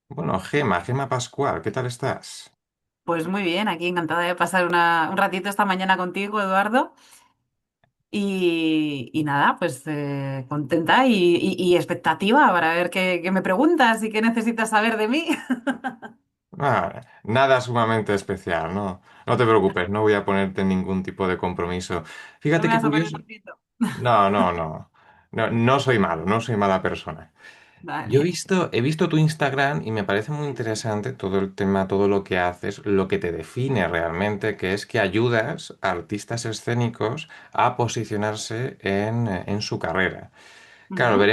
Bueno, Gema Pascual, ¿qué tal estás? Pues muy bien, aquí encantada de pasar un ratito esta mañana contigo, Eduardo. Y nada, pues contenta y expectativa para ver qué me preguntas y qué necesitas saber de mí. Nada sumamente especial, ¿no? No te preocupes, no voy a ponerte en ningún tipo de compromiso. No Fíjate me qué vas a poner curioso. aprieto. No, no, no. No, no soy malo, no soy mala persona. Yo Vale. he visto tu Instagram y me parece muy interesante todo el tema, todo lo que haces, lo que te define realmente, que es que ayudas a artistas escénicos a posicionarse en su carrera. Claro, Ujú,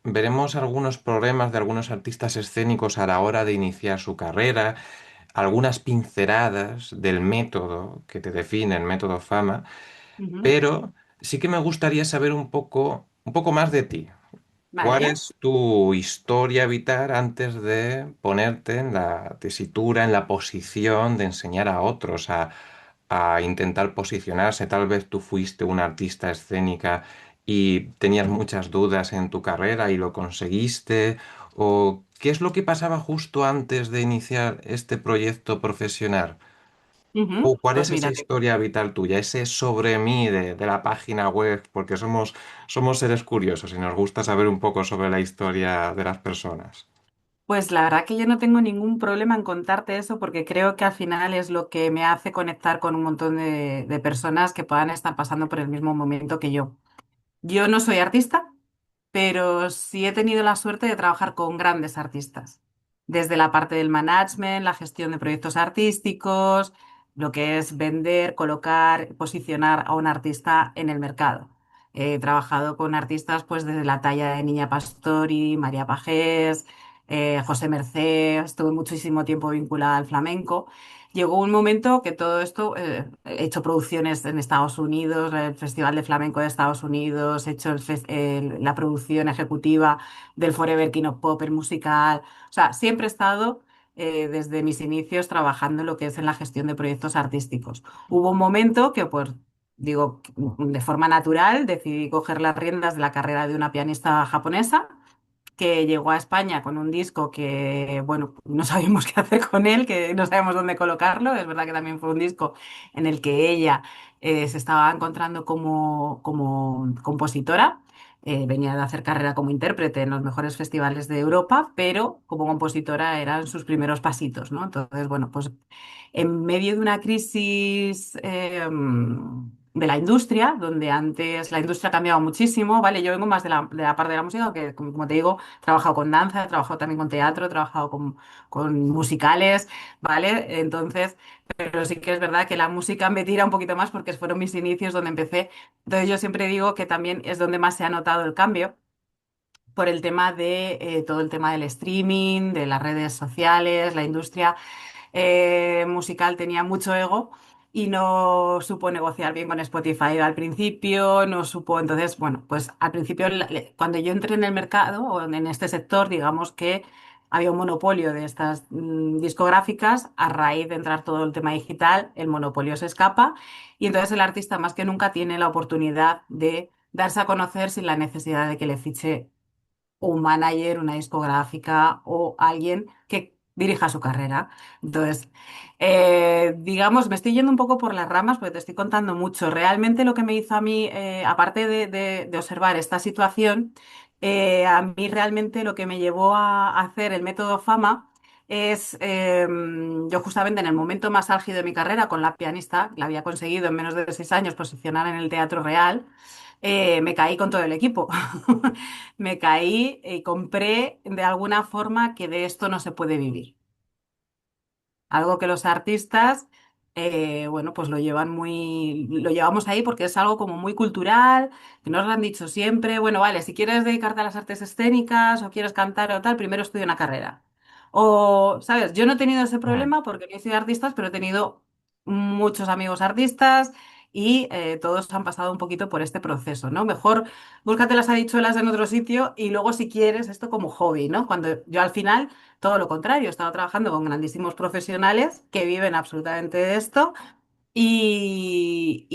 veremos algunos problemas de algunos artistas escénicos a la hora de iniciar su carrera, algunas pinceladas del método que te define, el método Fama, ujú. pero sí que me gustaría saber un poco más de ti. ¿Cuál Vale. es tu historia vital antes de ponerte en la tesitura, en la posición de enseñar a otros a intentar posicionarse? Tal vez tú fuiste una artista escénica y tenías muchas dudas en tu carrera y lo conseguiste. ¿O qué es lo que pasaba justo antes de iniciar este proyecto profesional? ¿O Ujú. cuál Pues es esa mira, historia vital tuya, ese sobre mí de la página web? Porque somos seres curiosos y nos gusta saber un poco sobre la historia de las personas. pues la verdad que yo no tengo ningún problema en contarte eso porque creo que al final es lo que me hace conectar con un montón de personas que puedan estar pasando por el mismo momento que yo. Yo no soy artista, pero sí he tenido la suerte de trabajar con grandes artistas, desde la parte del management, la gestión de proyectos artísticos, lo que es vender, colocar, posicionar a un artista en el mercado. He trabajado con artistas pues desde la talla de Niña Pastori, María Pajés, José Mercé, estuve muchísimo tiempo vinculada al flamenco. Llegó un momento que todo esto, he hecho producciones en Estados Unidos, el Festival de Flamenco de Estados Unidos, he hecho la producción ejecutiva del Forever King of Pop, el musical. O sea, siempre he estado desde mis inicios trabajando en lo que es en la gestión de proyectos artísticos. Hubo un momento que, pues, digo, de forma natural, decidí coger las riendas de la carrera de una pianista japonesa que llegó a España con un disco que, bueno, no sabíamos qué hacer con él, que no sabemos dónde colocarlo. Es verdad que también fue un disco en el que ella se estaba encontrando como compositora. Venía de hacer carrera como intérprete en los mejores festivales de Europa, pero como compositora eran sus primeros pasitos, ¿no? Entonces, bueno, pues en medio de una crisis de la industria, donde antes la industria ha cambiado muchísimo, ¿vale? Yo vengo más de la parte de la música, que como te digo, he trabajado con danza, he trabajado también con teatro, he trabajado con musicales, ¿vale? Entonces, pero sí que es verdad que la música me tira un poquito más porque fueron mis inicios donde empecé. Entonces yo siempre digo que también es donde más se ha notado el cambio por el tema de todo el tema del streaming, de las redes sociales, la industria musical tenía mucho ego y no supo negociar bien con Spotify al principio, no supo, entonces, bueno, pues al principio, cuando yo entré en el mercado o en este sector, digamos que había un monopolio de estas discográficas, a raíz de entrar todo el tema digital, el monopolio se escapa y entonces el artista más que nunca tiene la oportunidad de darse a conocer sin la necesidad de que le fiche un manager, una discográfica o alguien que dirija su carrera. Entonces, digamos, me estoy yendo un poco por las ramas porque te estoy contando mucho. Realmente lo que me hizo a mí, aparte de observar esta situación, a mí realmente lo que me llevó a hacer el método Fama es, yo justamente en el momento más álgido de mi carrera con la pianista, la había conseguido en menos de 6 años posicionar en el Teatro Real, me caí con todo el equipo. Me caí y compré de alguna forma que de esto no se puede vivir. Algo que los artistas, bueno, pues lo llevamos ahí porque es algo como muy cultural, que nos lo han dicho siempre. Bueno, vale, si quieres dedicarte a las artes escénicas o quieres cantar o tal, primero estudia una carrera. O, ¿sabes? Yo no he tenido ese Mm. problema porque no he sido artistas, pero he tenido muchos amigos artistas y todos han pasado un poquito por este proceso, ¿no? Mejor búscate las habichuelas en otro sitio y luego si quieres esto como hobby, ¿no? Cuando yo al final todo lo contrario, he estado trabajando con grandísimos profesionales que viven absolutamente de esto y,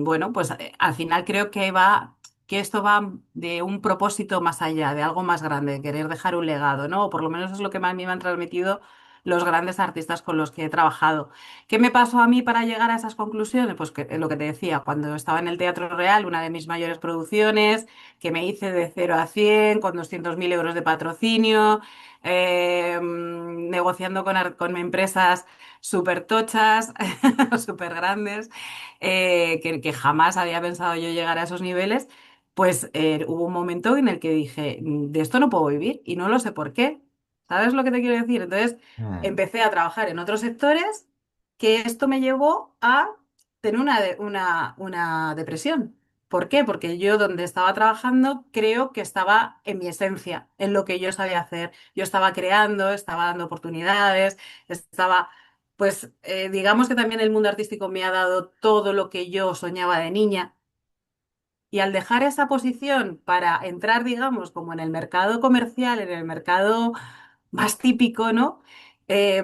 bueno, pues al final creo que va. que esto va de un propósito más allá, de algo más grande, de querer dejar un legado, ¿no? O por lo menos es lo que a mí me han transmitido los grandes artistas con los que he trabajado. ¿Qué me pasó a mí para llegar a esas conclusiones? Pues que, lo que te decía, cuando estaba en el Teatro Real, una de mis mayores producciones, que me hice de 0 a 100 con 200.000 euros de patrocinio, negociando con empresas súper tochas, súper grandes, que jamás había pensado yo llegar a esos niveles, pues hubo un momento en el que dije, de esto no puedo vivir y no lo sé por qué. ¿Sabes lo que te quiero decir? Entonces mm, empecé a trabajar en otros sectores que esto me llevó a tener una depresión. ¿Por qué? Porque yo donde estaba trabajando creo que estaba en mi esencia, en lo que yo sabía hacer. Yo estaba creando, estaba dando oportunidades, estaba, pues digamos que también el mundo artístico me ha dado todo lo que yo soñaba de niña. Y al dejar esa posición para entrar, digamos, como en el mercado comercial, en el mercado más típico, ¿no?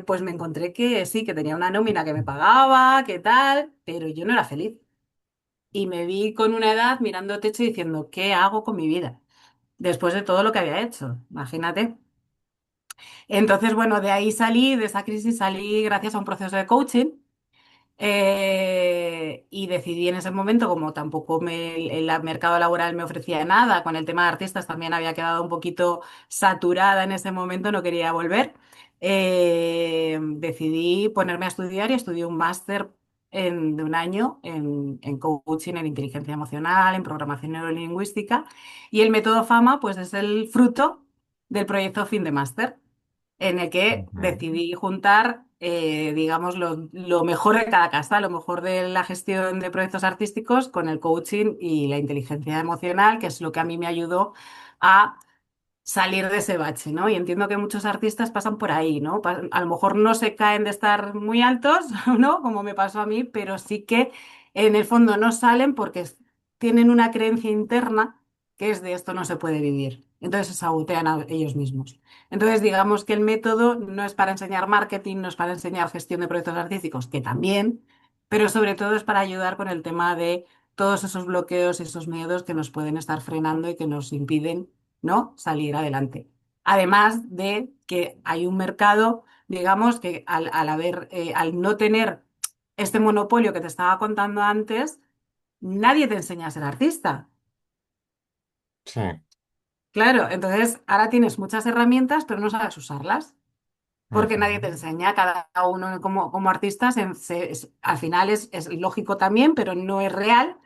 Pues me encontré que sí, que tenía una nómina que me pagaba, que tal, pero yo no era feliz. Y me vi con una edad mirando techo y diciendo, ¿qué hago con mi vida? Después de todo lo que había hecho, imagínate. Entonces, bueno, de ahí salí, de esa crisis salí gracias a un proceso de coaching. Y decidí en ese momento, como tampoco el mercado laboral me ofrecía nada, con el tema de artistas también había quedado un poquito saturada en ese momento, no quería volver. Decidí ponerme a estudiar y estudié un máster de 1 año en coaching, en inteligencia emocional, en programación neurolingüística. Y el método FAMA, pues es el fruto del proyecto Fin de Máster en el que ujú. decidí juntar, digamos, lo mejor de cada casta, lo mejor de la gestión de proyectos artísticos con el coaching y la inteligencia emocional, que es lo que a mí me ayudó a salir de ese bache, ¿no? Y entiendo que muchos artistas pasan por ahí, ¿no? A lo mejor no se caen de estar muy altos, ¿no? Como me pasó a mí, pero sí que en el fondo no salen porque tienen una creencia interna que es de esto no se puede vivir. Entonces se sabotean a ellos mismos. Entonces digamos que el método no es para enseñar marketing, no es para enseñar gestión de proyectos artísticos, que también, pero sobre todo es para ayudar con el tema de todos esos bloqueos, esos miedos que nos pueden estar frenando y que nos impiden, ¿no? Salir adelante. Además de que hay un mercado, digamos, que al no tener este monopolio que te estaba contando antes, nadie te enseña a ser artista. Sí, Claro, entonces ahora tienes muchas herramientas, pero no sabes usarlas, porque nadie te ujú. enseña, cada uno como artista, al final es lógico también, pero no es real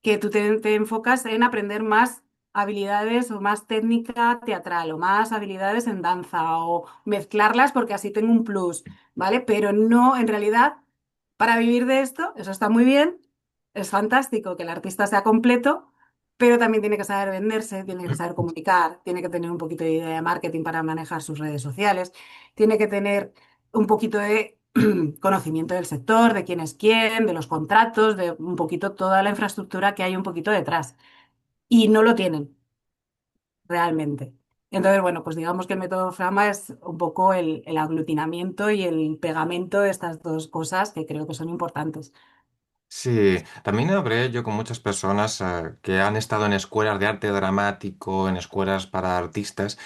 que tú te enfocas en aprender más habilidades o más técnica teatral o más habilidades en danza o mezclarlas porque así tengo un plus, ¿vale? Pero no, en realidad, para vivir de esto, eso está muy bien, es fantástico que el artista sea completo, pero también tiene que saber venderse, tiene que saber comunicar, tiene que tener un poquito de idea de marketing para manejar sus redes sociales, tiene que tener un poquito de conocimiento del sector, de quién es quién, de los contratos, de un poquito toda la infraestructura que hay un poquito detrás. Y no lo tienen realmente. Entonces, bueno, pues digamos que el método Frama es un poco el aglutinamiento y el pegamento de estas dos cosas que creo que son importantes. Sí, también hablé yo con muchas personas que han estado en escuelas de arte dramático, en escuelas para artistas,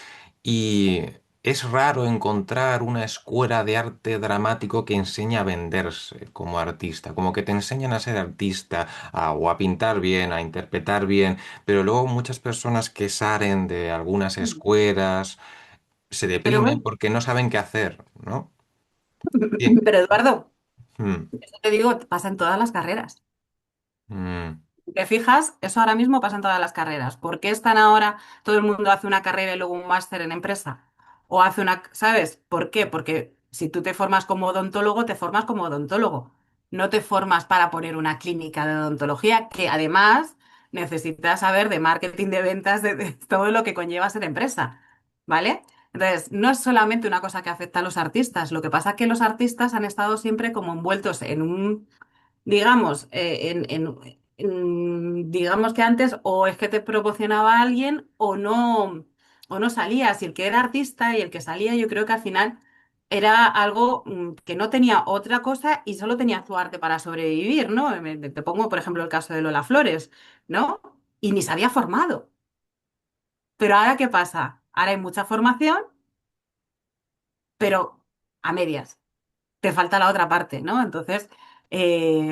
y es raro encontrar una escuela de arte dramático que enseñe a venderse como artista, como que te enseñan a ser artista, o a pintar bien, a interpretar bien, pero luego muchas personas que salen de algunas Mm. escuelas se Pero deprimen bueno, porque no saben qué hacer, ¿no? Bien. pero Eduardo, Mm, eso te digo, pasa en todas las carreras. mm, ¿Te fijas? Eso ahora mismo pasa en todas las carreras. ¿Por qué están ahora, todo el mundo hace una carrera y luego un máster en empresa? O hace una, ¿sabes? ¿Por qué? Porque si tú te formas como odontólogo, te formas como odontólogo. No te formas para poner una clínica de odontología, que además necesitas saber de marketing, de ventas, de todo lo que conlleva ser empresa. ¿Vale? Entonces, no es solamente una cosa que afecta a los artistas. Lo que pasa es que los artistas han estado siempre como envueltos en un, digamos, digamos que antes o es que te proporcionaba alguien o no salías. Y el que era artista y el que salía, yo creo que al final era algo que no tenía otra cosa y solo tenía su arte para sobrevivir, ¿no? Te pongo, por ejemplo, el caso de Lola Flores, ¿no? y ni se había formado. Pero ahora, ¿qué pasa? Ahora hay mucha formación, pero a medias. Te falta la otra parte, ¿no? Entonces,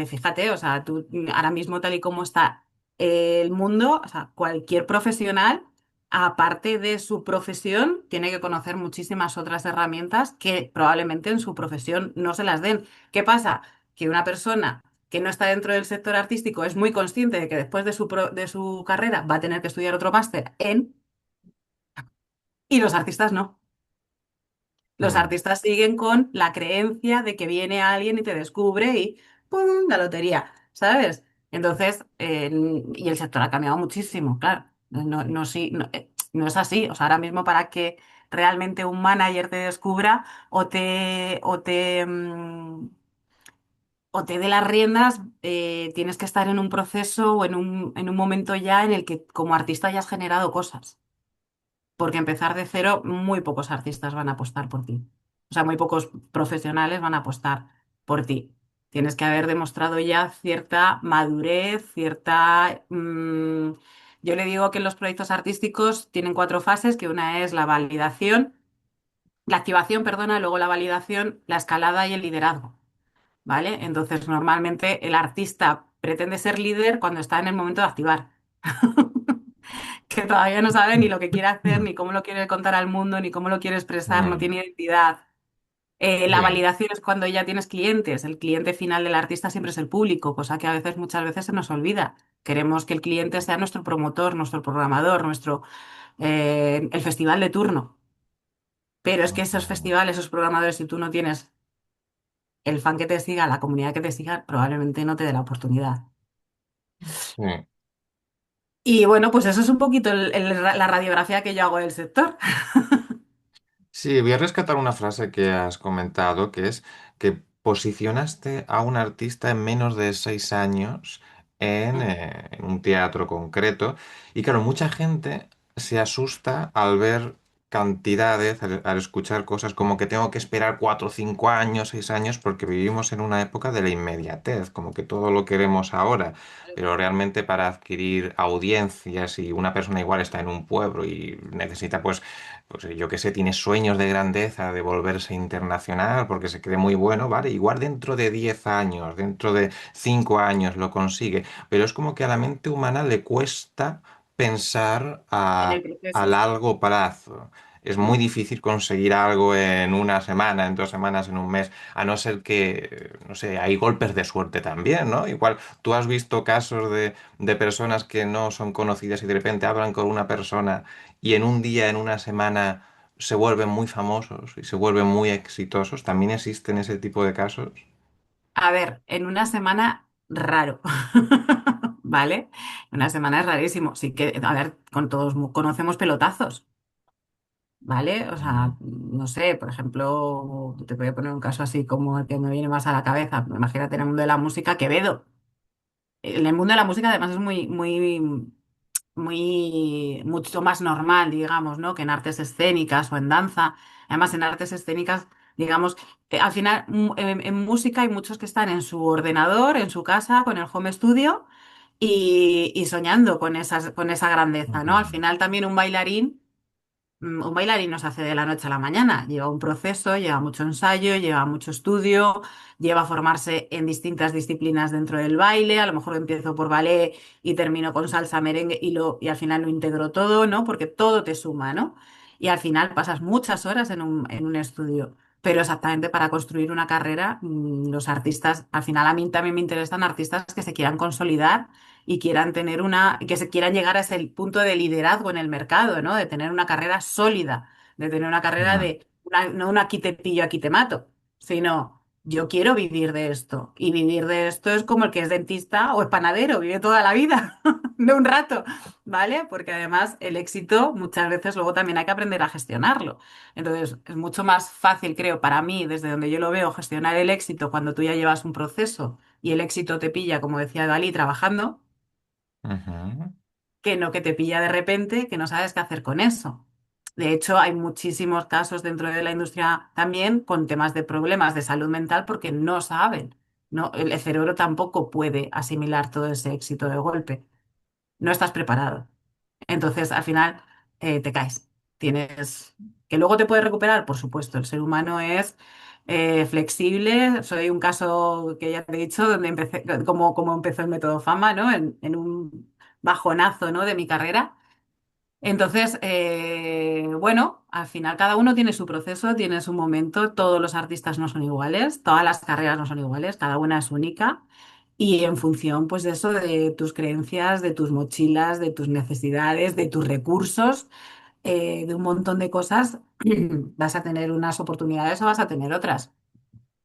fíjate, o sea, tú ahora mismo tal y como está el mundo, o sea, cualquier profesional, aparte de su profesión, tiene que conocer muchísimas otras herramientas que probablemente en su profesión no se las den. ¿Qué pasa? Que una persona que no está dentro del sector artístico es muy consciente de que después de de su carrera va a tener que estudiar otro máster y los artistas no. Los Mm, artistas siguen con la creencia de que viene alguien y te descubre y ¡pum! La lotería, ¿sabes? Entonces, y el sector ha cambiado muchísimo, claro. No, no, sí, no, no es así. O sea, ahora mismo para que realmente un manager te descubra o te dé las riendas, tienes que estar en un proceso o en un momento ya en el que como artista ya has generado cosas. Porque empezar de cero, muy pocos artistas van a apostar por ti. O sea, muy pocos profesionales van a apostar por ti. Tienes que haber demostrado ya cierta madurez, yo le digo que los proyectos artísticos tienen cuatro fases, que una es la validación, la activación, perdona, luego la validación, la escalada y el liderazgo, ¿vale? Entonces, normalmente el artista pretende ser líder cuando está en el momento de activar. Que todavía no sabe ni lo que quiere hacer, mm. ni cómo lo quiere contar al mundo, ni cómo lo quiere expresar, no Mm, tiene identidad. La sí, validación es cuando ya tienes clientes. El cliente final del artista siempre es el público, cosa que a veces, muchas veces se nos olvida. Queremos que el cliente sea nuestro promotor, nuestro programador, el festival de turno. Pero es que esos mm, festivales, esos programadores, si tú no tienes el fan que te siga, la comunidad que te siga, probablemente no te dé la oportunidad. sí. Y bueno, pues eso es un poquito la radiografía que yo hago del sector. Sí, voy a rescatar una frase que has comentado, que es que posicionaste a un artista en menos de 6 años en un teatro concreto. Y claro, mucha gente se asusta al ver cantidades, al escuchar cosas como que tengo que esperar 4, 5 años, 6 años, porque vivimos en una época de la inmediatez, como que todo lo queremos ahora. Pero realmente para adquirir audiencias, y una persona igual está en un pueblo y necesita pues yo qué sé, tiene sueños de grandeza, de volverse internacional, porque se cree muy bueno, ¿vale? Igual dentro de 10 años, dentro de 5 años lo consigue, pero es como que a la mente humana le cuesta pensar En el a proceso. largo plazo. Es muy difícil conseguir algo en una semana, en 2 semanas, en un mes, a no ser que, no sé, hay golpes de suerte también, ¿no? Igual tú has visto casos de personas que no son conocidas y de repente hablan con una persona y en un día, en una semana, se vuelven muy famosos y se vuelven muy exitosos. ¿También existen ese tipo de casos? A ver, en una semana raro, ¿vale? Una semana es rarísimo. Sí que, a ver, con todos conocemos pelotazos, ¿vale? O sea, Ujú, no sé, por ejemplo, te voy a poner un caso así como el que me viene más a la cabeza. Imagínate en el mundo de la música, Quevedo. En el mundo de la música además es mucho más normal, digamos, ¿no? Que en artes escénicas o en danza. Además, en artes escénicas, digamos, al final, en música hay muchos que están en su ordenador, en su casa, con el home studio y soñando con esa grandeza, ¿no? Al ujú, final también un bailarín no se hace de la noche a la mañana, lleva un proceso, lleva mucho ensayo, lleva mucho estudio, lleva a formarse en distintas disciplinas dentro del baile, a lo mejor empiezo por ballet y termino con salsa, merengue y al final lo integro todo, ¿no? Porque todo te suma, ¿no? Y al final pasas muchas horas en un estudio. Pero exactamente para construir una carrera, los artistas, al final a mí también me interesan artistas que se quieran consolidar y quieran que se quieran llegar a ese punto de liderazgo en el mercado, ¿no? De tener una carrera sólida, de tener una carrera ujú. no una aquí te pillo, aquí te mato, sino yo quiero vivir de esto. Y vivir de esto es como el que es dentista o es panadero, vive toda la vida, no un rato, ¿vale? Porque además el éxito muchas veces luego también hay que aprender a gestionarlo. Entonces, es mucho más fácil, creo, para mí, desde donde yo lo veo, gestionar el éxito cuando tú ya llevas un proceso y el éxito te pilla, como decía Dalí, trabajando Ujú, que no que te pilla de repente, que no sabes qué hacer con eso. De hecho, hay muchísimos casos dentro de la industria también con temas de problemas de salud mental porque no saben. No, el cerebro tampoco puede asimilar todo ese éxito de golpe. no estás preparado. Entonces, al final, te caes. Tienes que luego te puedes recuperar, por supuesto. El ser humano es flexible. Soy un caso que ya te he dicho, donde empecé, como empezó el método Fama, ¿no? En un bajonazo, ¿no? de mi carrera. Entonces, bueno, al final cada uno tiene su proceso, tiene su momento, todos los artistas no son iguales, todas las carreras no son iguales, cada una es única y en función pues de eso, de tus creencias, de tus mochilas, de tus necesidades, de tus recursos, de un montón de cosas, vas a tener unas oportunidades o vas a tener otras.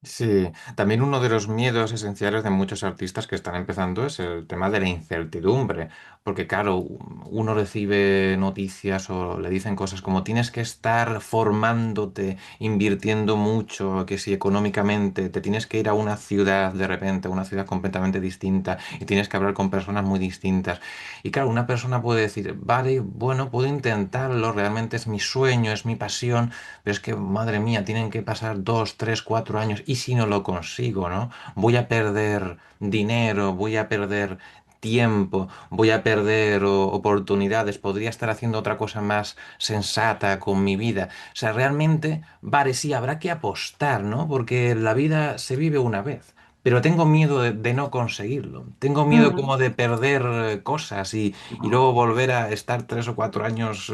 Sí, también uno de los miedos esenciales de muchos artistas que están empezando es el tema de la incertidumbre, porque claro, uno recibe noticias o le dicen cosas como tienes que estar formándote, invirtiendo mucho, que si económicamente te tienes que ir a una ciudad de repente, a una ciudad completamente distinta y tienes que hablar con personas muy distintas. Y claro, una persona puede decir, vale, bueno, puedo intentarlo, realmente es mi sueño, es mi pasión. Pero es que, madre mía, tienen que pasar 2, 3, 4 años. ¿Y si no lo consigo, no? Voy a perder dinero, voy a perder tiempo, voy a perder oportunidades, podría estar haciendo otra cosa más sensata con mi vida. O sea, realmente, vale, sí, habrá que apostar, ¿no? Porque la vida se vive una vez. Pero tengo miedo de no conseguirlo. Tengo miedo Mm, como de perder cosas y luego volver a estar 3 o 4 años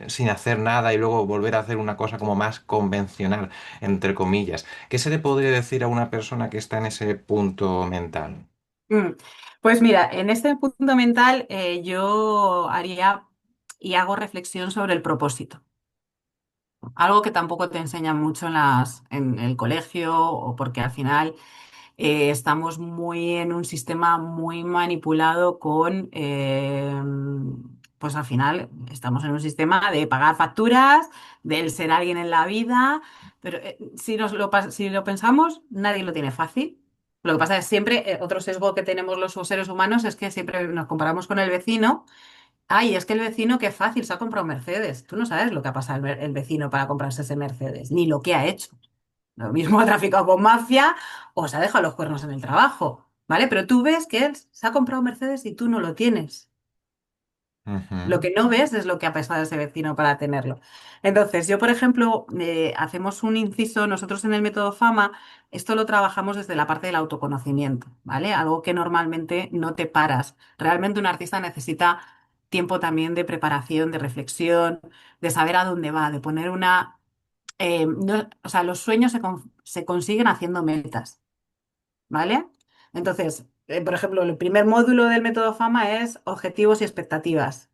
sin hacer nada y luego volver a hacer una cosa como más convencional, entre comillas. ¿Qué se le podría decir a una persona que está en ese punto mental? mm. Pues mira, en este punto mental yo haría y hago reflexión sobre el propósito. Algo que tampoco te enseñan mucho en el colegio o porque al final estamos muy en un sistema muy manipulado pues al final estamos en un sistema de pagar facturas, del ser alguien en la vida, pero si lo pensamos, nadie lo tiene fácil. Lo que pasa es siempre, otro sesgo que tenemos los seres humanos es que siempre nos comparamos con el vecino. Ay, es que el vecino, qué fácil, se ha comprado un Mercedes. Tú no sabes lo que ha pasado el vecino para comprarse ese Mercedes, ni lo que ha hecho. Lo mismo ha traficado con mafia o se ha dejado los cuernos en el trabajo, ¿vale? Pero tú ves que él se ha comprado un Mercedes y tú no lo tienes. Lo Ujú, que no ves es lo que ha pasado ese vecino para tenerlo. Entonces, yo, por ejemplo, hacemos un inciso, nosotros en el método Fama, esto lo trabajamos desde la parte del autoconocimiento, ¿vale? Algo que normalmente no te paras. Realmente un artista necesita tiempo también de preparación, de reflexión, de saber a dónde va, de poner una... o sea, los sueños se consiguen haciendo metas, ¿vale? Entonces, por ejemplo, el primer módulo del método Fama es objetivos y expectativas.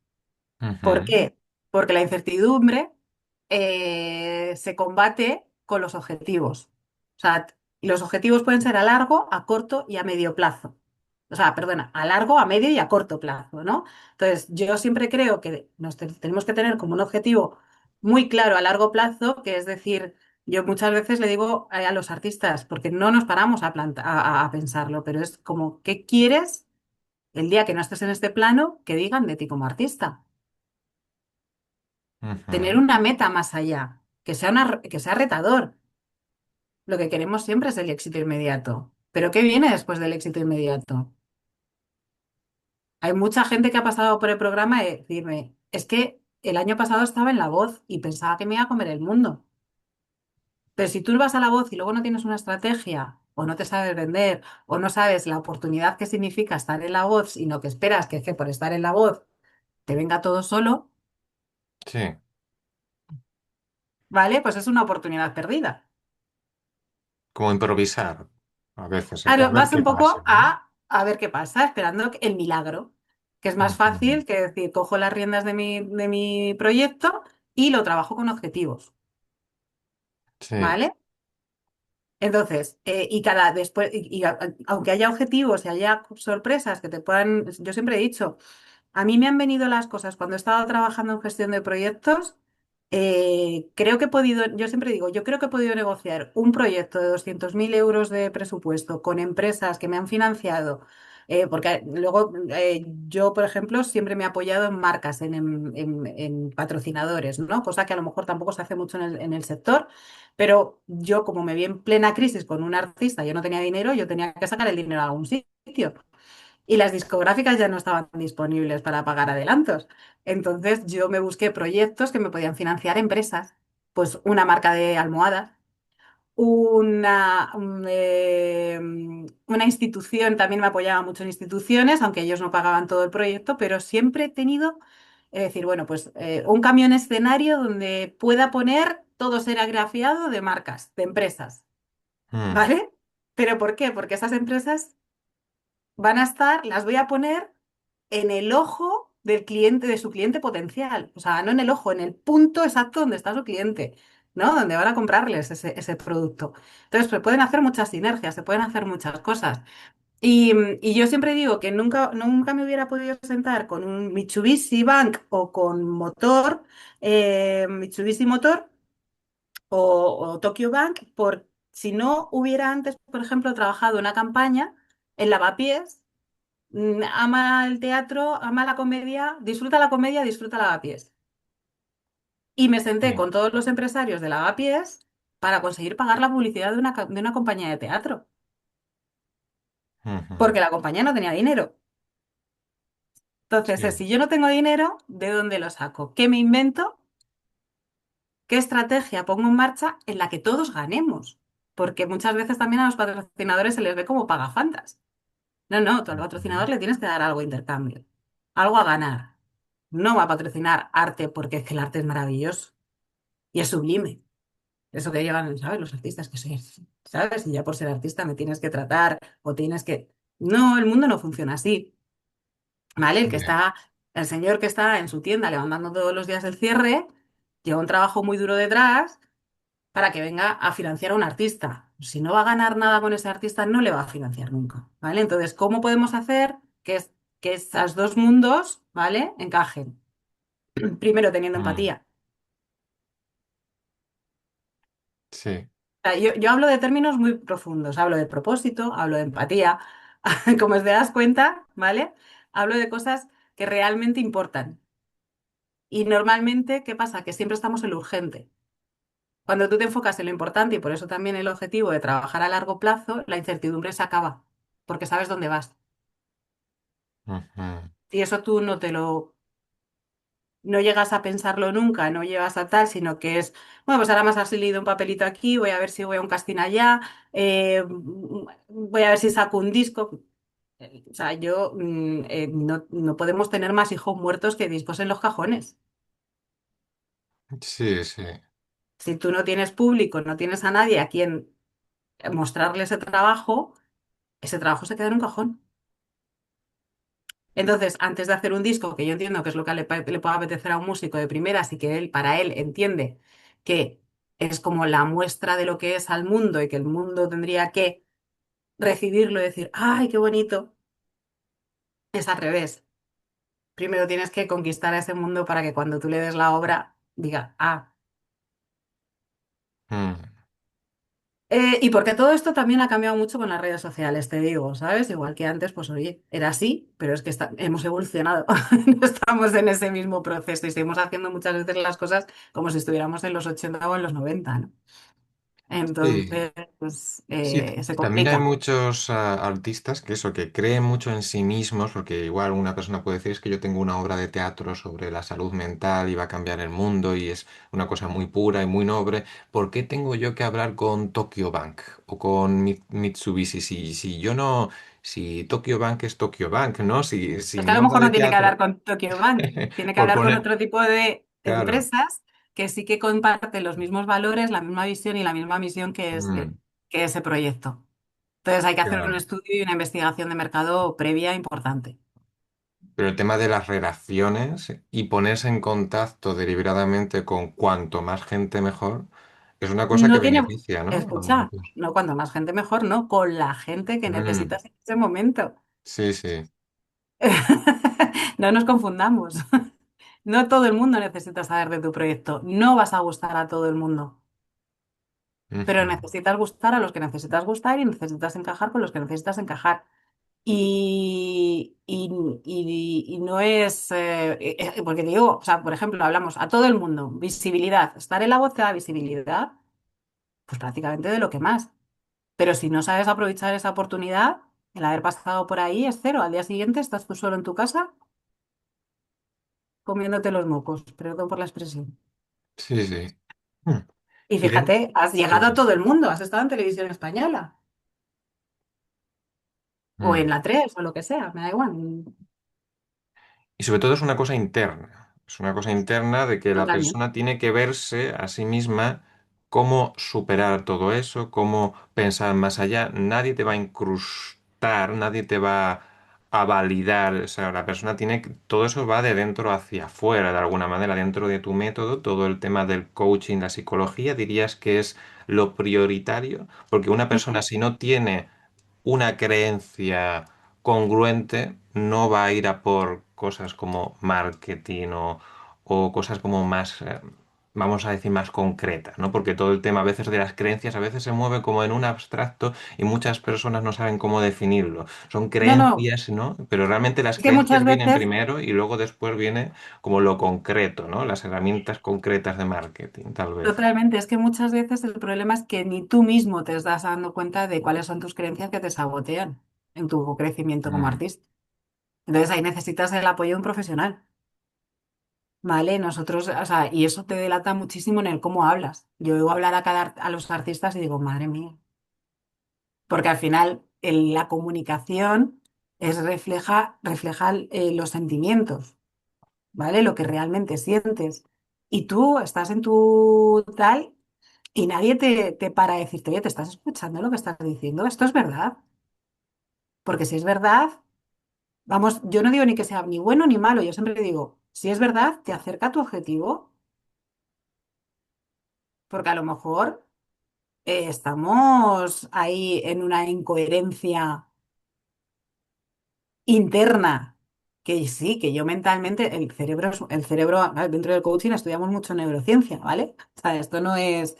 ¿Por ujú, qué? Porque la incertidumbre se combate con los objetivos. O sea, los objetivos pueden ser a largo, a corto y a medio plazo. O sea, perdona, a largo, a medio y a corto plazo, ¿no? Entonces, yo siempre creo que tenemos que tener como un objetivo muy claro a largo plazo, que es decir, yo muchas veces le digo a los artistas, porque no nos paramos a pensarlo, pero es como, ¿qué quieres el día que no estés en este plano que digan de ti como artista? Tener ujú, una meta más allá, que sea retador. Lo que queremos siempre es el éxito inmediato. Pero ¿qué viene después del éxito inmediato? Hay mucha gente que ha pasado por el programa y decirme, es que el año pasado estaba en La Voz y pensaba que me iba a comer el mundo. Pero si tú vas a La Voz y luego no tienes una estrategia, o no te sabes vender, o no sabes la oportunidad que significa estar en La Voz, sino que esperas que por estar en La Voz te venga todo solo, sí, ¿vale? Pues es una oportunidad perdida. como improvisar a veces, a Claro, ver vas qué un pasa, poco ¿no? a ver qué pasa, esperando el milagro, que es más Ujú, fácil que decir, cojo las riendas de mi proyecto y lo trabajo con objetivos, sí, ¿vale? Entonces, y cada después, aunque haya objetivos y haya sorpresas que te puedan, yo siempre he dicho, a mí me han venido las cosas cuando he estado trabajando en gestión de proyectos. Creo que he podido, yo siempre digo, yo creo que he podido negociar un proyecto de 200.000 euros de presupuesto con empresas que me han financiado, porque luego yo, por ejemplo, siempre me he apoyado en marcas, en patrocinadores, ¿no? Cosa que a lo mejor tampoco se hace mucho en el sector, pero yo como me vi en plena crisis con un artista, yo no tenía dinero, yo tenía que sacar el dinero a algún sitio. y las discográficas ya no estaban disponibles para pagar adelantos. Entonces yo me busqué proyectos que me podían financiar empresas, pues una marca de almohadas, una institución, también me apoyaba mucho en instituciones, aunque ellos no pagaban todo el proyecto, pero siempre he tenido, es decir, bueno, pues un camión escenario donde pueda poner todo serigrafiado de marcas, de empresas, Mm, ¿vale? ¿Pero por qué? Porque esas empresas van a estar, las voy a poner en el ojo del cliente, de su cliente potencial. O sea, no en el ojo, en el punto exacto donde está su cliente, ¿no? Donde van a comprarles ese producto. Entonces, se pueden hacer muchas sinergias, se pueden hacer muchas cosas. Y yo siempre digo que nunca me hubiera podido sentar con un Mitsubishi Bank o con Motor, Mitsubishi Motor o Tokyo Bank, por si no hubiera antes, por ejemplo, trabajado una campaña en Lavapiés. Ama el teatro, ama la comedia, disfruta Lavapiés. Y me senté sí. con todos los empresarios de Lavapiés para conseguir pagar la publicidad de una compañía de teatro, Ujú, porque la compañía no tenía dinero. Entonces, sí. si yo no tengo dinero, ¿de dónde lo saco? ¿Qué me invento? ¿Qué estrategia pongo en marcha en la que todos ganemos? Porque muchas veces también a los patrocinadores se les ve como pagafantas. No, no, tú al Ujú, patrocinador le tienes que dar algo a intercambio, algo a ganar. No va a patrocinar arte porque es que el arte es maravilloso y es sublime. Eso que llevan, ¿sabes? Los artistas que soy, ¿sabes? Y ya por ser artista me tienes que tratar o tienes que... No, el mundo no funciona así, ¿vale? ya, El señor que está en su tienda levantando todos los días el cierre, lleva un trabajo muy duro detrás para que venga a financiar a un artista. Si no va a ganar nada con ese artista, no le va a financiar nunca, ¿vale? Entonces, ¿cómo podemos hacer que esos dos mundos, ¿vale? Encajen. Primero, teniendo mm, empatía. sí, O sea, yo hablo de términos muy profundos, hablo de propósito, hablo de empatía, como te das cuenta, ¿vale? Hablo de cosas que realmente importan. Y normalmente, ¿qué pasa? Que siempre estamos en lo urgente. Cuando tú te enfocas en lo importante y por eso también el objetivo de trabajar a largo plazo, la incertidumbre se acaba, porque sabes dónde vas. ujú, Y eso tú no llegas a pensarlo nunca, no llegas a tal, sino que es, bueno, pues ahora más has leído un papelito aquí, voy a ver si voy a un casting allá, voy a ver si saco un disco. O sea, no podemos tener más hijos muertos que discos en los cajones. sí, sí. Si tú no tienes público, no tienes a nadie a quien mostrarle ese trabajo se queda en un cajón. Entonces, antes de hacer un disco, que yo entiendo que es lo que le puede apetecer a un músico de primeras y que él, para él, entiende que es como la muestra de lo que es al mundo y que el mundo tendría que recibirlo y decir, ¡ay, qué bonito! Es al revés. Primero tienes que conquistar a ese mundo para que cuando tú le des la obra diga, ah. Mm, Y porque todo esto también ha cambiado mucho con las redes sociales, te digo, ¿sabes? Igual que antes, pues oye, era así, pero es que hemos evolucionado. No estamos en ese mismo proceso y seguimos haciendo muchas veces las cosas como si estuviéramos en los 80 o en los 90, ¿no? sí. Entonces, pues, Sí, se también hay complica. muchos artistas que eso, que creen mucho en sí mismos, porque igual una persona puede decir es que yo tengo una obra de teatro sobre la salud mental y va a cambiar el mundo y es una cosa muy pura y muy noble. ¿Por qué tengo yo que hablar con Tokyo Bank o con Mitsubishi? Si yo no, si Tokyo Bank es Tokyo Bank, ¿no? Si Es que a mi lo obra mejor de no tiene que hablar teatro, con Tokyo Bank, tiene que por hablar con poner, otro tipo de claro, empresas que sí que comparten los mismos valores, la misma visión y la misma misión mm, que ese proyecto. Entonces hay que hacer un claro. estudio y una investigación de mercado previa importante. Pero el tema de las relaciones y ponerse en contacto deliberadamente con cuanto más gente mejor es una cosa que No tiene, beneficia, ¿no? A escucha, muchos. no cuanto más gente mejor, no, con la gente que Mm, necesitas en ese momento. sí, sí. No nos confundamos. No todo el mundo necesita saber de tu proyecto. No vas a gustar a todo el mundo, pero Ujú. necesitas gustar a los que necesitas gustar y necesitas encajar con los que necesitas encajar. Y no es, porque te digo, o sea, por ejemplo, hablamos a todo el mundo, visibilidad, estar en la voz te da visibilidad, pues prácticamente de lo que más. Pero si no sabes aprovechar esa oportunidad, El haber pasado por ahí es cero. Al día siguiente estás tú solo en tu casa comiéndote los mocos, perdón por la expresión. Sí, sí. Mm. Y Y fíjate, has sí, llegado a sí. todo el mundo, has estado en televisión española o en Mm. la 3 o lo que sea, me da igual. Y sobre todo es una cosa interna. Es una cosa interna de que la Totalmente. persona tiene que verse a sí misma cómo superar todo eso, cómo pensar más allá. Nadie te va a incrustar, nadie te va a validar. O sea, la persona tiene que, todo eso va de dentro hacia afuera, de alguna manera, dentro de tu método. Todo el tema del coaching, la psicología, dirías que es lo prioritario, porque una persona si no tiene una creencia congruente, no va a ir a por cosas como marketing o cosas como más, vamos a decir, más concretas, ¿no? Porque todo el tema a veces de las creencias a veces se mueve como en un abstracto y muchas personas no saben cómo definirlo. Son No, no, creencias, ¿no? Pero realmente las es que creencias muchas vienen veces, primero y luego después viene como lo concreto, ¿no? Las herramientas concretas de marketing, tal vez. totalmente, es que muchas veces el problema es que ni tú mismo te estás dando cuenta de cuáles son tus creencias que te sabotean en tu crecimiento como Mm. artista. Entonces ahí necesitas el apoyo de un profesional, ¿vale? Nosotros, o sea, y eso te delata muchísimo en el cómo hablas. Yo oigo hablar a a los artistas y digo, madre mía, porque al final la comunicación refleja los sentimientos, ¿vale? Lo que realmente sientes. Y tú estás en tu tal y nadie te para a decirte, oye, ¿te estás escuchando lo que estás diciendo? Esto es verdad. Porque si es verdad, vamos, yo no digo ni que sea ni bueno ni malo, yo siempre digo, si es verdad, te acerca a tu objetivo, porque a lo mejor estamos ahí en una incoherencia interna, que sí, que yo mentalmente, el cerebro, dentro del coaching estudiamos mucho neurociencia, ¿vale? O sea, esto no es...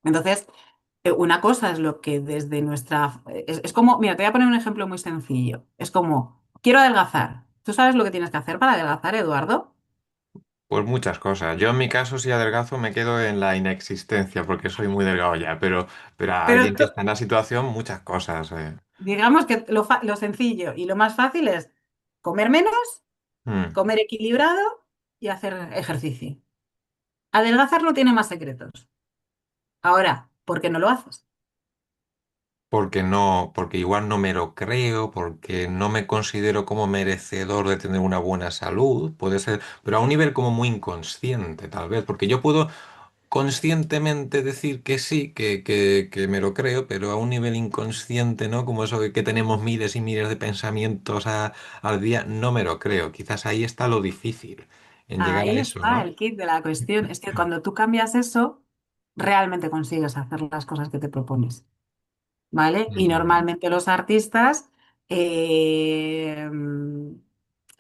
Entonces, una cosa es lo que desde nuestra... Es como, mira, te voy a poner un ejemplo muy sencillo. Es como, quiero adelgazar. ¿Tú sabes lo que tienes que hacer para adelgazar, Eduardo? Pues muchas cosas. Yo en mi caso, si adelgazo, me quedo en la inexistencia porque soy muy delgado ya, pero a Pero alguien que está en la situación, muchas cosas. digamos que lo sencillo y lo más fácil es comer menos, Mm. comer equilibrado y hacer ejercicio. Adelgazar no tiene más secretos. Ahora, ¿por qué no lo haces? Porque no, porque igual no me lo creo, porque no me considero como merecedor de tener una buena salud, puede ser, pero a un nivel como muy inconsciente, tal vez, porque yo puedo conscientemente decir que sí, que me lo creo, pero a un nivel inconsciente, ¿no? Como eso de que tenemos miles y miles de pensamientos al día, no me lo creo. Quizás ahí está lo difícil, en llegar a Ahí eso, está ¿no? el kit de la cuestión. Es que cuando tú cambias eso, realmente consigues hacer las cosas que te propones. ¿Vale? Y Ujú. normalmente los artistas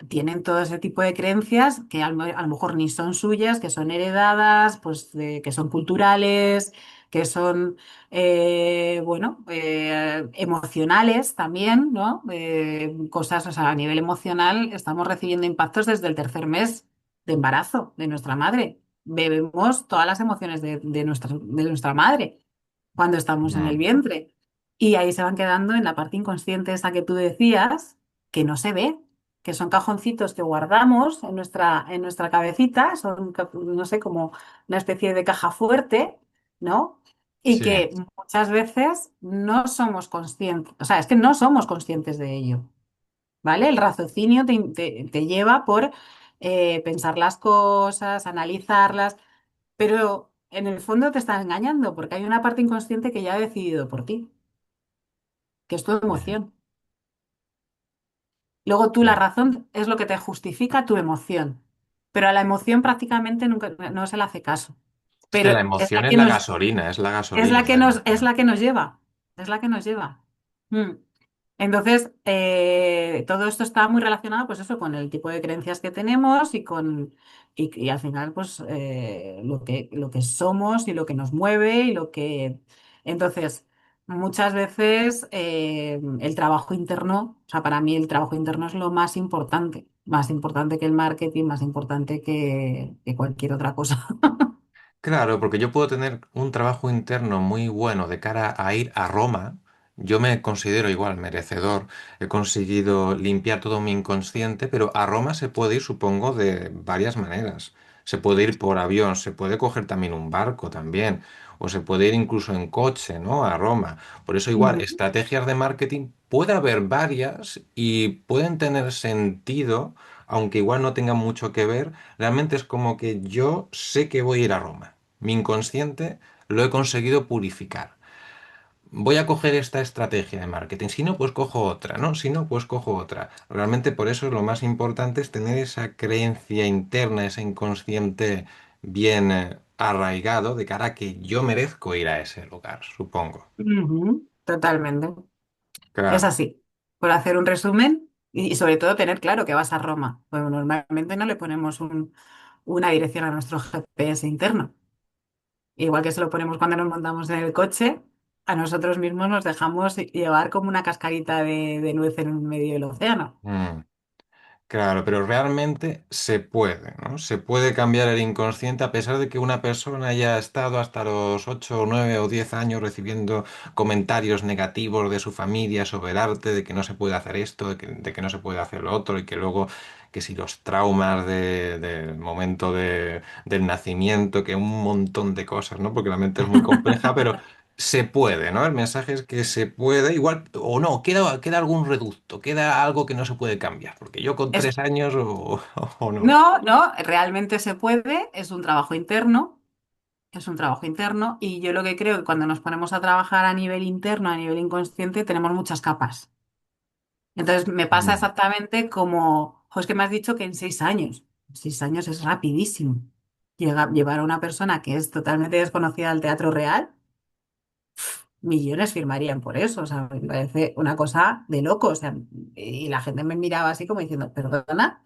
tienen todo ese tipo de creencias que a lo mejor ni son suyas, que son heredadas, pues que son culturales, que son, bueno, emocionales también, ¿no? Cosas, o sea, a nivel emocional estamos recibiendo impactos desde el tercer mes de embarazo de nuestra madre. Bebemos todas las emociones de nuestra madre cuando estamos en el Mm. vientre. Y ahí se van quedando en la parte inconsciente esa que tú decías, que no se ve, que son cajoncitos que guardamos en nuestra cabecita, son, no sé, como una especie de caja fuerte, ¿no? Y Sí, que muchas veces no somos conscientes, o sea, es que no somos conscientes de ello, ¿vale? El raciocinio te lleva por pensar las cosas, analizarlas, pero en el fondo te están engañando porque hay una parte inconsciente que ya ha decidido por ti, que es tu ya, emoción. Luego tú la ya. razón es lo que te justifica tu emoción, pero a la emoción prácticamente nunca no se le hace caso. Es que la Pero emoción es la gasolina, la es la emoción. que nos lleva, es la que nos lleva. Mm. Entonces, todo esto está muy relacionado, pues eso, con el tipo de creencias que tenemos y al final, pues lo que somos y lo que nos mueve y lo que. Entonces, muchas veces el trabajo interno, o sea, para mí el trabajo interno es lo más importante que el marketing, más importante que cualquier otra cosa. Claro, porque yo puedo tener un trabajo interno muy bueno de cara a ir a Roma yo me considero igual merecedor. He conseguido limpiar todo mi inconsciente, pero a Roma se puede ir, supongo, de varias maneras. Se puede ir por avión, se puede coger también un barco también, o se puede ir incluso en coche, ¿no? A Roma. Por eso igual, Ujú. estrategias de marketing puede haber varias y pueden tener sentido, aunque igual no tengan mucho que ver. Realmente es como que yo sé que voy a ir a Roma. Mi inconsciente lo he conseguido purificar. Voy a coger esta estrategia de marketing. Si no, pues cojo otra, ¿no? Si no, pues cojo otra. Realmente por eso lo más importante es tener esa creencia interna, ese inconsciente bien arraigado de cara a que yo merezco ir a ese lugar, supongo. Ujú, totalmente. Es Claro. así. Por hacer un resumen y sobre todo tener claro que vas a Roma. Pues normalmente no le ponemos una dirección a nuestro GPS interno. Igual que se lo ponemos cuando nos montamos en el coche, a nosotros mismos nos dejamos llevar como una cascarita de nuez en el medio del océano. Mm. Claro, pero realmente se puede, ¿no? Se puede cambiar el inconsciente a pesar de que una persona haya estado hasta los 8 o 9 o 10 años recibiendo comentarios negativos de su familia sobre el arte, de que no se puede hacer esto, de que no se puede hacer lo otro, y que luego, que si los traumas del momento del nacimiento, que un montón de cosas, ¿no? Porque la mente es muy compleja, pero se puede, ¿no? El mensaje es que se puede, igual, o no, queda algún reducto, queda algo que no se puede cambiar, porque yo con Es, 3 años o no. no, no, realmente se puede, es un trabajo interno, es un trabajo interno y yo lo que creo que cuando nos ponemos a trabajar a nivel interno, a nivel inconsciente, tenemos muchas capas. Entonces me pasa Mm. exactamente como, jo, es que me has dicho que en 6 años. 6 años es rapidísimo. Llevar a una persona que es totalmente desconocida al teatro real, millones firmarían por eso. O sea, me parece una cosa de loco. O sea, y la gente me miraba así como diciendo, perdona,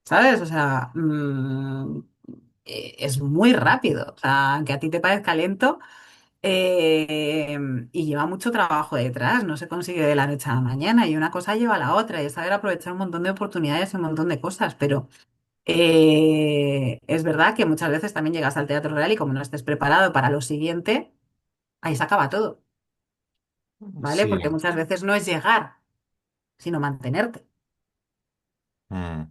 ¿sabes? O sea, es muy rápido. O sea, aunque a ti te parezca lento. Eh, y lleva mucho trabajo detrás, no se consigue de la noche a la mañana y una cosa lleva a la otra y es saber aprovechar un montón de oportunidades y un montón de cosas, pero es verdad que muchas veces también llegas al teatro real y como no estés preparado para lo siguiente, ahí se acaba todo, ¿vale? Porque Sí. muchas veces no es llegar, sino mantenerte, Mm.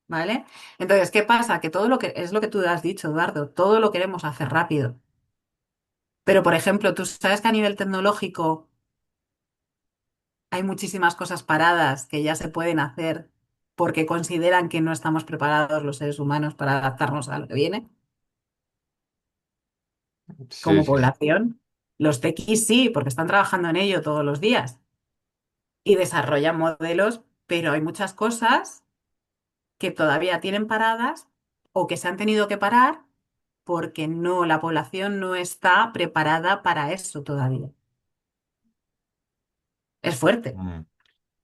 ¿vale? Entonces, ¿qué pasa? Que todo lo que es lo que tú has dicho, Eduardo, todo lo queremos hacer rápido. Pero, por ejemplo, tú sabes que a nivel tecnológico hay muchísimas cosas paradas que ya se pueden hacer porque consideran que no estamos preparados los seres humanos para adaptarnos a lo que viene Sí, como sí, sí. población. Los tequis sí, porque están trabajando en ello todos los días y desarrollan modelos, pero hay muchas cosas que todavía tienen paradas o que se han tenido que parar porque no, la población no está preparada para eso todavía. Es fuerte. Mm.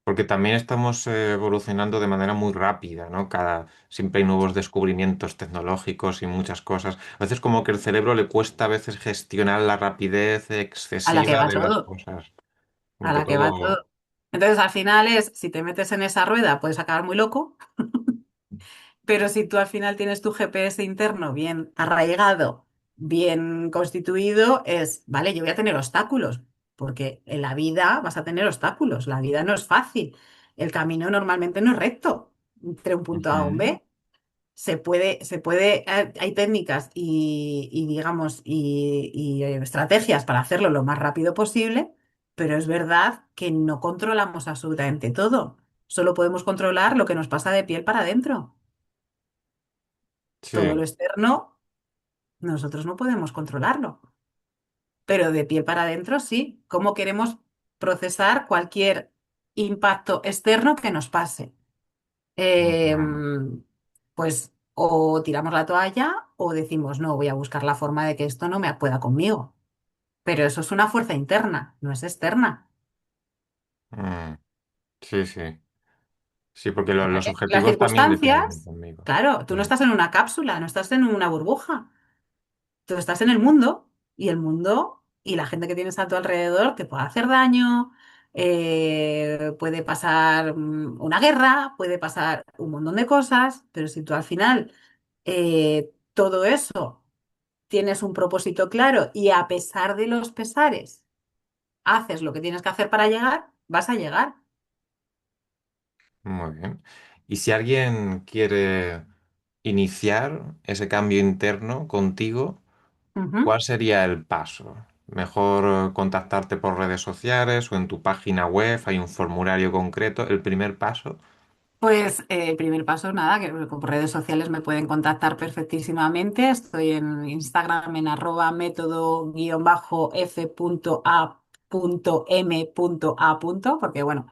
Porque también estamos evolucionando de manera muy rápida, ¿no? Siempre hay nuevos descubrimientos tecnológicos y muchas cosas. A veces como que el cerebro le cuesta a veces gestionar la rapidez A la que excesiva va de las todo, cosas. Como a que la que va todo... todo. Entonces, al final es, si te metes en esa rueda, puedes acabar muy loco. Pero si tú al final tienes tu GPS interno bien arraigado, bien constituido, es, vale, yo voy a tener obstáculos, porque en la vida vas a tener obstáculos, la vida no es fácil, el camino normalmente no es recto entre un punto A a un Ujú. B. Hay técnicas y digamos, y estrategias para hacerlo lo más rápido posible, pero es verdad que no controlamos absolutamente todo. Solo podemos controlar lo que nos pasa de piel para adentro. Todo lo Sí. externo, nosotros no podemos controlarlo, pero de piel para adentro sí. ¿Cómo queremos procesar cualquier impacto externo que nos pase? Ujú. Pues o tiramos la toalla o decimos, no, voy a buscar la forma de que esto no me pueda conmigo. Pero eso es una fuerza interna, no es externa. Mm. Sí, sí. Sí, porque los ¿Vale? Las objetivos también dependen circunstancias, conmigo. claro, tú no Sí. estás en una cápsula, no estás en una burbuja. Tú estás en el mundo y el mundo y la gente que tienes a tu alrededor te puede hacer daño, puede pasar una guerra, puede pasar un montón de cosas, pero si tú al final todo eso tienes un propósito claro y a pesar de los pesares, haces lo que tienes que hacer para llegar, vas a llegar. Muy bien. Y si alguien quiere iniciar ese cambio interno contigo, Ujú. ¿cuál sería el paso? ¿Mejor contactarte por redes sociales o en tu página web hay un formulario concreto? ¿El primer paso? Pues el primer paso, nada, que por redes sociales me pueden contactar perfectísimamente. Estoy en Instagram en @método-f.a.m.a. Porque bueno,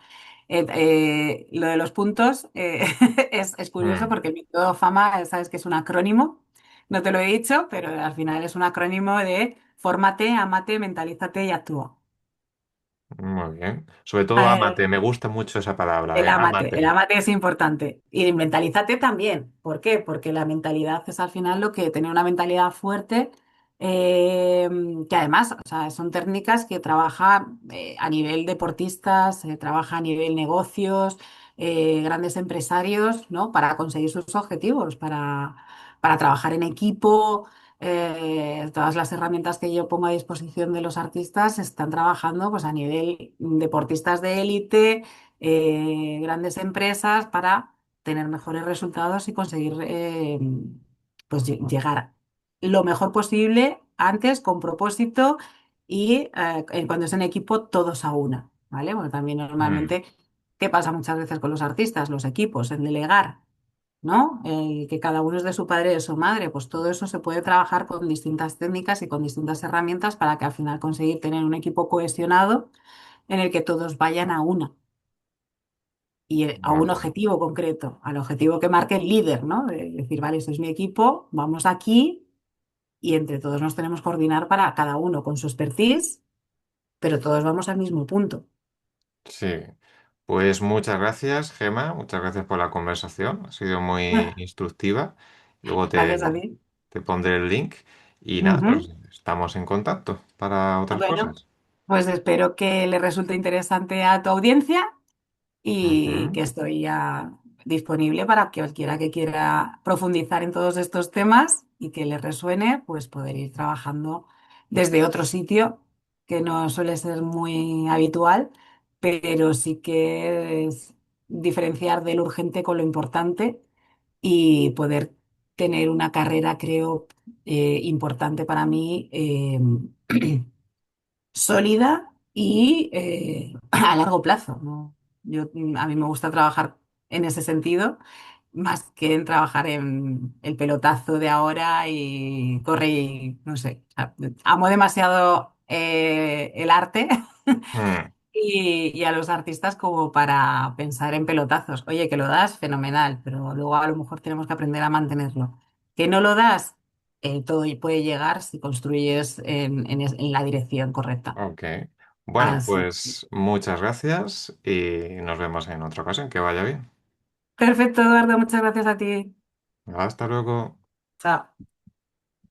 lo de los puntos es curioso Mm, porque el método FAMA, sabes que es un acrónimo, no te lo he dicho, pero al final es un acrónimo de fórmate, amate, mentalízate y actúa. muy bien. Sobre todo ámate, me gusta mucho esa palabra de El ámate. amate es importante. Y mentalízate también. ¿Por qué? Porque la mentalidad es al final lo que tener una mentalidad fuerte, eh, que además, o sea, son técnicas que trabaja a nivel deportistas, trabaja a nivel negocios, grandes empresarios, ¿no? Para conseguir sus objetivos, para trabajar en equipo. Todas las herramientas que yo pongo a disposición de los artistas están trabajando pues, a nivel deportistas de élite, grandes empresas para tener mejores resultados y conseguir pues llegar lo mejor posible antes con propósito y cuando es en equipo todos a una, ¿vale? Bueno, también Mm, normalmente, ¿qué pasa muchas veces con los artistas, los equipos, en delegar? ¿No? Que cada uno es de su padre y de su madre, pues todo eso se puede trabajar con distintas técnicas y con distintas herramientas para que al final conseguir tener un equipo cohesionado en el que todos vayan a una y a muy un bien. objetivo concreto, al objetivo que marque el líder, ¿no? De decir, vale, este es mi equipo, vamos aquí y entre todos nos tenemos que coordinar para cada uno con su expertise, pero todos vamos al mismo punto. Sí. Pues muchas gracias, Gema. Muchas gracias por la conversación. Ha sido muy instructiva. Luego Gracias a ti. te pondré el link. Y nada, Ujú. pues estamos en contacto para otras Bueno, cosas. pues espero que le resulte interesante a tu audiencia y Ujú. que estoy ya disponible para que cualquiera que quiera profundizar en todos estos temas y que le resuene, pues poder ir trabajando desde otro sitio que no suele ser muy habitual, pero sí que es diferenciar del urgente con lo importante y poder tener una carrera, creo, importante para mí. Sólida y a largo plazo, ¿no? A mí me gusta trabajar en ese sentido, más que en trabajar en el pelotazo de ahora y corre y no sé. O sea, amo demasiado el arte Mm, y a los artistas como para pensar en pelotazos. Oye, que lo das, fenomenal, pero luego a lo mejor tenemos que aprender a mantenerlo. Que no lo das, todo puede llegar si construyes en la dirección correcta. ok. Bueno, Así. pues muchas gracias y nos vemos en otra ocasión. Que vaya bien. Perfecto, Eduardo, muchas gracias a ti. Hasta luego. Chao.